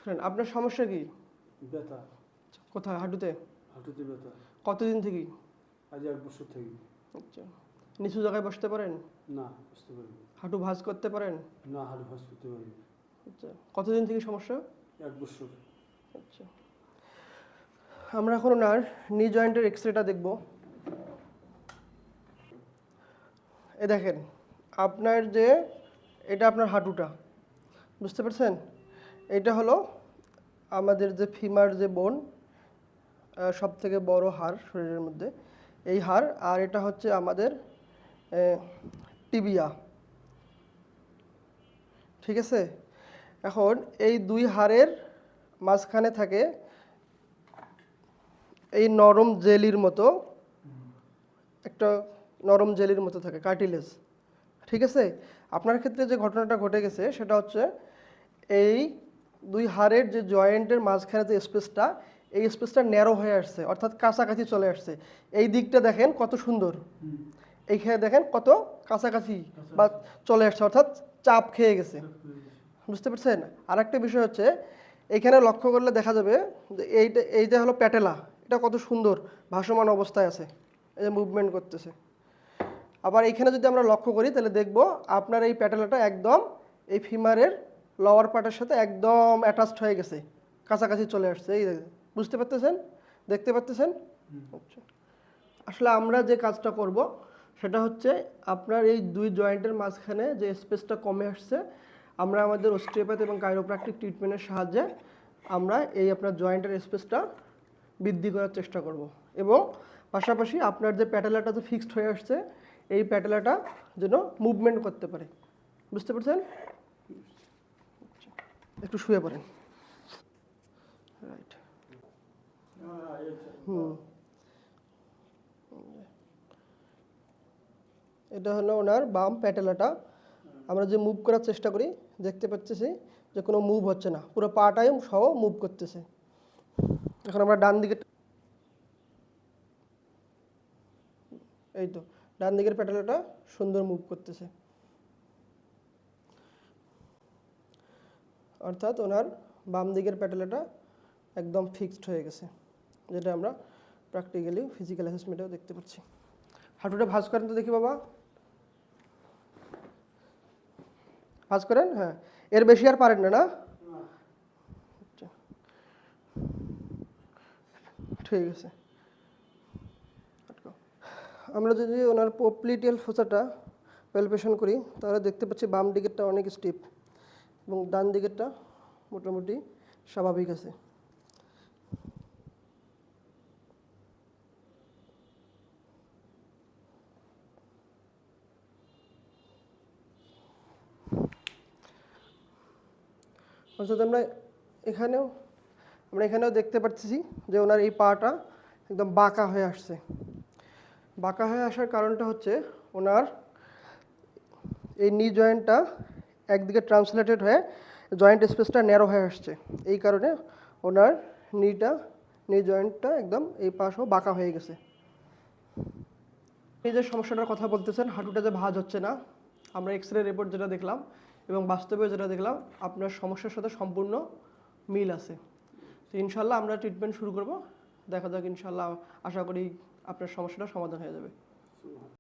শুনেন, আপনার সমস্যা কি? ব্যথা। কোথায়? হাঁটুতে? হাঁটুতে ব্যথা। কতদিন থেকে? আজ 1 বছর থেকে। আচ্ছা। নিচু জায়গায় বসতে পারেন? না, বুঝতে পারিনি। হাঁটু ভাঁজ করতে পারেন? না, হাঁটু ভাঁজ করতে পারিনি। আচ্ছা। কতদিন থেকে সমস্যা? 1 বছর। আচ্ছা। আমরা এখন ওনার নি জয়েন্টের এক্সরেটা দেখব। এ দেখেন, আপনার যে এটা আপনার হাঁটুটা, বুঝতে পারছেন? এটা হলো আমাদের যে ফিমার যে বোন, সব থেকে বড় হাড় শরীরের মধ্যে, এই হাড়। আর এটা হচ্ছে আমাদের টিবিয়া, ঠিক আছে? এখন এই দুই হাড়ের মাঝখানে থাকে এই নরম জেলির মতো একটা, নরম জেলির মতো থাকে কার্টিলেজ, ঠিক আছে? আপনার ক্ষেত্রে যে ঘটনাটা ঘটে গেছে সেটা হচ্ছে এই দুই হাড়ের যে জয়েন্টের মাঝখানে যে স্পেসটা, এই স্পেসটা ন্যারো হয়ে আসছে, অর্থাৎ কাছাকাছি চলে আসছে। এই দিকটা দেখেন কত সুন্দর, এইখানে দেখেন কত কাছাকাছি বা চলে আসছে, অর্থাৎ চাপ খেয়ে গেছে, বুঝতে পারছেন? আর একটা বিষয় হচ্ছে, এইখানে লক্ষ্য করলে দেখা যাবে যে এইটা হলো প্যাটেলা, এটা কত সুন্দর ভাসমান অবস্থায় আছে, এই যে মুভমেন্ট করতেছে। আবার এইখানে যদি আমরা লক্ষ্য করি তাহলে দেখব আপনার এই প্যাটেলাটা একদম এই ফিমারের লোয়ার পার্টের সাথে একদম অ্যাটাচড হয়ে গেছে, কাছাকাছি চলে আসছে। এই বুঝতে পারতেছেন? দেখতে পারতেছেন? আচ্ছা। আসলে আমরা যে কাজটা করব সেটা হচ্ছে আপনার এই দুই জয়েন্টের মাঝখানে যে স্পেসটা কমে আসছে, আমরা আমাদের অস্টিওপ্যাথি এবং কাইরোপ্র্যাকটিক ট্রিটমেন্টের সাহায্যে আমরা এই আপনার জয়েন্টের স্পেসটা বৃদ্ধি করার চেষ্টা করব। এবং পাশাপাশি আপনার যে প্যাটেলাটা যে ফিক্সড হয়ে আসছে, এই প্যাটেলাটা যেন মুভমেন্ট করতে পারে, বুঝতে পারছেন? একটু শুয়ে পড়েন। রাইট। এটা হলো ওনার বাম প্যাটেলাটা। আমরা যে মুভ করার চেষ্টা করি দেখতে পাচ্ছি যে কোনো মুভ হচ্ছে না, পুরো পাটাই সহ মুভ করতেছে। এখন আমরা ডান দিকে, এই তো ডান দিকের প্যাটেলাটা সুন্দর মুভ করতেছে, অর্থাৎ ওনার বাম দিকের প্যাটেলাটা একদম ফিক্সড হয়ে গেছে, যেটা আমরা প্র্যাকটিক্যালি ফিজিক্যাল অ্যাসেসমেন্টেও দেখতে পাচ্ছি। হাঁটুটা ভাঁজ করেন তো দেখি বাবা, ভাঁজ করেন। হ্যাঁ, এর বেশি আর পারেন না, না? আচ্ছা, ঠিক আছে। আমরা যদি ওনার পপ্লিটিয়াল ফোসাটা প্যালপেশন করি তাহলে দেখতে পাচ্ছি বাম দিকেরটা অনেক স্টিপ এবং ডান দিকেরটা মোটামুটি স্বাভাবিক আছে। অর্থাৎ আমরা এখানেও দেখতে পাচ্ছি যে ওনার এই পাটা একদম বাঁকা হয়ে আসছে। বাঁকা হয়ে আসার কারণটা হচ্ছে ওনার এই নি জয়েন্টটা একদিকে ট্রান্সলেটেড হয়ে জয়েন্ট স্পেসটা ন্যারো হয়ে আসছে। এই কারণে ওনার নি জয়েন্টটা একদম এই পাশও বাঁকা হয়ে গেছে। এই যে সমস্যাটার কথা বলতেছেন, হাঁটুটা যে ভাঁজ হচ্ছে না, আমরা এক্সরে রিপোর্ট যেটা দেখলাম এবং বাস্তবে যেটা দেখলাম আপনার সমস্যার সাথে সম্পূর্ণ মিল আছে। তো ইনশাল্লাহ আমরা ট্রিটমেন্ট শুরু করব। দেখা যাক, ইনশাল্লাহ আশা করি আপনার সমস্যাটা সমাধান হয়ে যাবে।